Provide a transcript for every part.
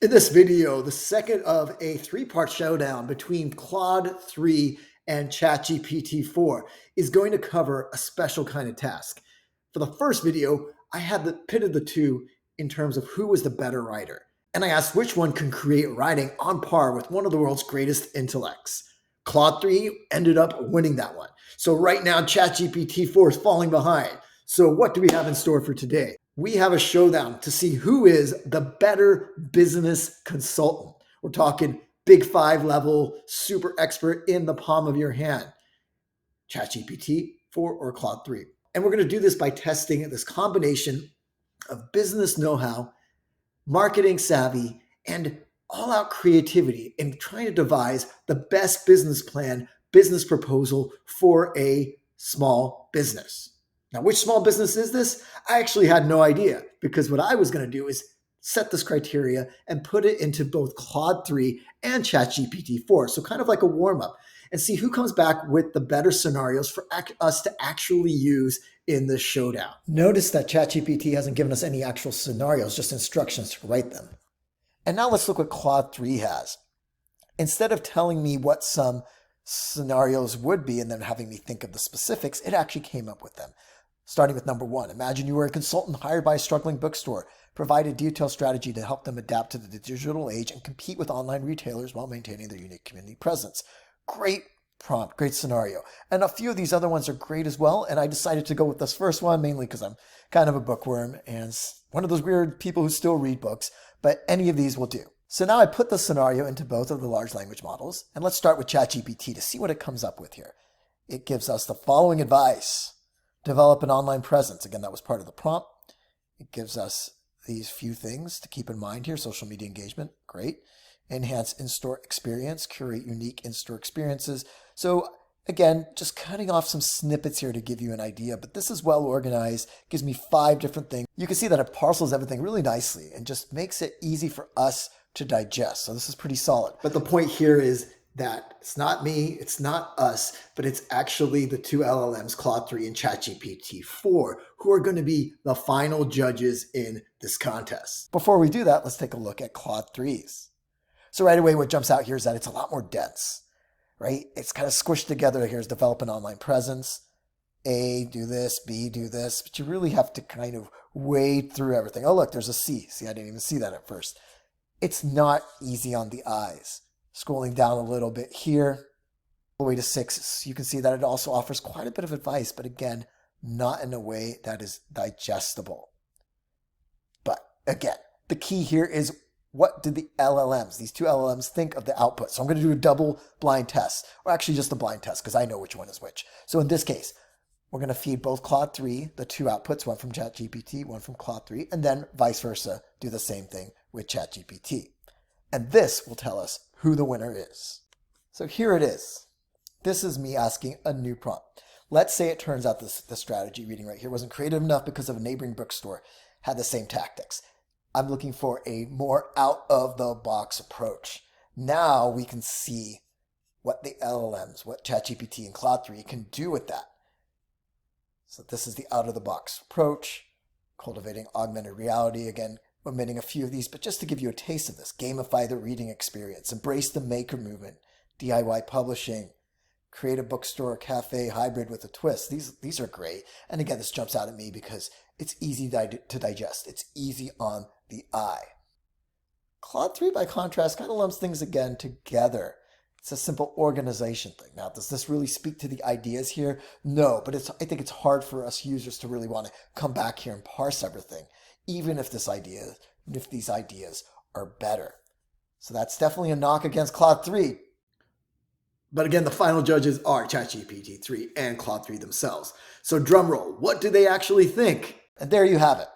In this video, the second of a three-part showdown between Claude 3 and ChatGPT 4 is going to cover a special kind of task. For the first video, I had pitted the two in terms of who was the better writer, and I asked which one can create writing on par with one of the world's greatest intellects. Claude 3 ended up winning that one. So right now, ChatGPT 4 is falling behind. So what do we have in store for today? We have a showdown to see who is the better business consultant. We're talking big five level, super expert in the palm of your hand. ChatGPT 4 or Claude 3. And we're going to do this by testing this combination of business know-how, marketing savvy, and all-out creativity in trying to devise the best business plan, business proposal for a small business. Now, which small business is this? I actually had no idea, because what I was going to do is set this criteria and put it into both Claude 3 and ChatGPT 4. So kind of like a warm-up, and see who comes back with the better scenarios for us to actually use in this showdown. Notice that ChatGPT hasn't given us any actual scenarios, just instructions to write them. And now let's look what Claude 3 has. Instead of telling me what some scenarios would be and then having me think of the specifics, it actually came up with them. Starting with number 1, imagine you were a consultant hired by a struggling bookstore. Provide a detailed strategy to help them adapt to the digital age and compete with online retailers while maintaining their unique community presence. Great prompt, great scenario. And a few of these other ones are great as well. And I decided to go with this first one, mainly because I'm kind of a bookworm and one of those weird people who still read books, but any of these will do. So now I put the scenario into both of the large language models, and let's start with ChatGPT to see what it comes up with here. It gives us the following advice. Develop an online presence. Again, that was part of the prompt. It gives us these few things to keep in mind here. Social media engagement, great. Enhance in-store experience, curate unique in-store experiences. So again, just cutting off some snippets here to give you an idea, but this is well organized, gives me 5 different things. You can see that it parcels everything really nicely and just makes it easy for us to digest. So this is pretty solid. But the point here is that it's not me, it's not us, but it's actually the two LLMs, Claude 3 and ChatGPT 4, who are going to be the final judges in this contest. Before we do that, let's take a look at Claude 3's. So right away, what jumps out here is that it's a lot more dense, right? It's kind of squished together. Here's develop an online presence. A, do this, B, do this, but you really have to kind of wade through everything. Oh, look, there's a C. See, I didn't even see that at first. It's not easy on the eyes. Scrolling down a little bit here, all the way to 6, you can see that it also offers quite a bit of advice, but again, not in a way that is digestible. But again, the key here is what did the LLMs, these two LLMs, think of the output? So I'm going to do a double blind test, or actually just a blind test because I know which one is which. So in this case, we're going to feed both Claude 3, the two outputs, one from ChatGPT, one from Claude 3, and then vice versa, do the same thing with ChatGPT. And this will tell us who the winner is. So here it is. This is me asking a new prompt. Let's say it turns out the strategy reading right here wasn't creative enough because of a neighboring bookstore had the same tactics. I'm looking for a more out-of-the-box approach. Now we can see what the LLMs, what ChatGPT and Claude 3 can do with that. So this is the out-of-the-box approach, cultivating augmented reality. Again, omitting a few of these, but just to give you a taste of this. Gamify the reading experience, embrace the maker movement, DIY publishing, create a bookstore cafe hybrid with a twist. These are great. And again, this jumps out at me because it's easy to digest. It's easy on the eye. Claude 3, by contrast, kind of lumps things again together. It's a simple organization thing. Now, does this really speak to the ideas here? No, but I think it's hard for us users to really want to come back here and parse everything, even if these ideas are better. So that's definitely a knock against Claude 3. But again, the final judges are ChatGPT 3 and Claude 3 themselves. So drum roll, what do they actually think? And there you have it.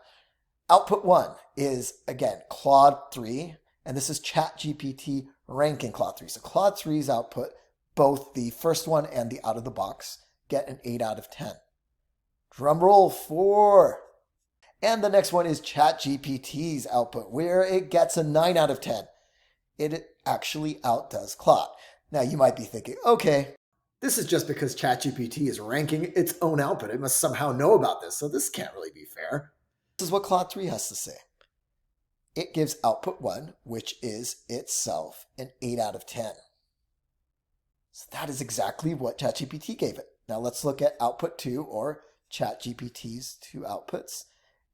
Output 1 is, again, Claude 3, and this is ChatGPT ranking Claude 3. So Claude 3's output, both the first one and the out of the box, get an 8 out of 10. Drum roll 4. And the next one is ChatGPT's output, where it gets a 9 out of 10. It actually outdoes Claude. Now you might be thinking, okay, this is just because ChatGPT is ranking its own output. It must somehow know about this, so this can't really be fair. This is what Claude 3 has to say. it gives output 1, which is itself an 8 out of 10. So that is exactly what ChatGPT gave it. Now let's look at output 2, or ChatGPT's 2 outputs.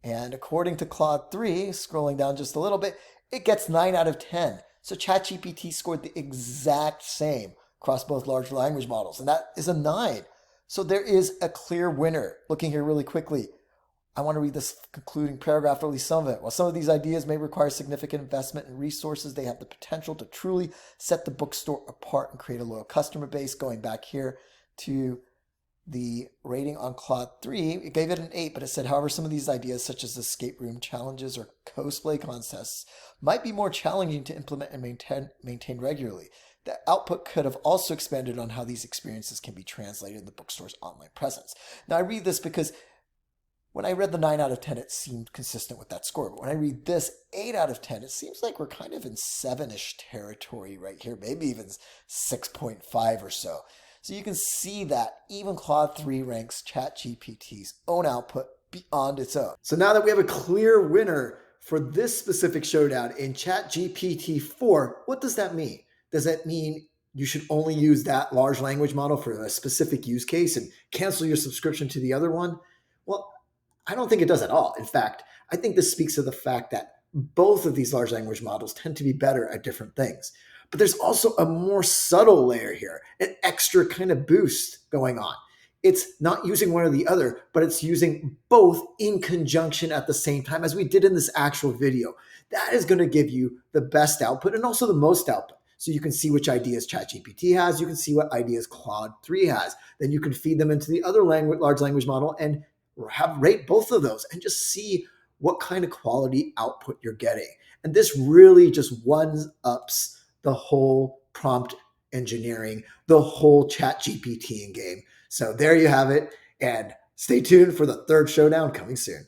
And according to Claude 3, scrolling down just a little bit, it gets 9 out of 10. So ChatGPT scored the exact same across both large language models, and that is a 9. So there is a clear winner. Looking here really quickly, I want to read this concluding paragraph, or at least some of it. While some of these ideas may require significant investment and resources, they have the potential to truly set the bookstore apart and create a loyal customer base. Going back here to the rating on Claude 3, it gave it an 8, but it said, however, some of these ideas, such as escape room challenges or cosplay contests, might be more challenging to implement and maintain regularly. The output could have also expanded on how these experiences can be translated in the bookstore's online presence. Now, I read this because when I read the 9 out of 10, it seemed consistent with that score. But when I read this 8 out of 10, it seems like we're kind of in 7-ish territory right here, maybe even 6.5 or so. So you can see that even Claude 3 ranks ChatGPT's own output beyond its own. So now that we have a clear winner for this specific showdown in ChatGPT 4, what does that mean? Does that mean you should only use that large language model for a specific use case and cancel your subscription to the other one? Well, I don't think it does at all. In fact, I think this speaks to the fact that both of these large language models tend to be better at different things. But there's also a more subtle layer here, an extra kind of boost going on. It's not using one or the other, but it's using both in conjunction at the same time, as we did in this actual video. That is going to give you the best output and also the most output. So you can see which ideas ChatGPT has, you can see what ideas Claude 3 has. Then you can feed them into the other large language model and rate both of those and just see what kind of quality output you're getting. And this really just one-ups the whole prompt engineering, the whole ChatGPT game. So there you have it. And stay tuned for the third showdown coming soon.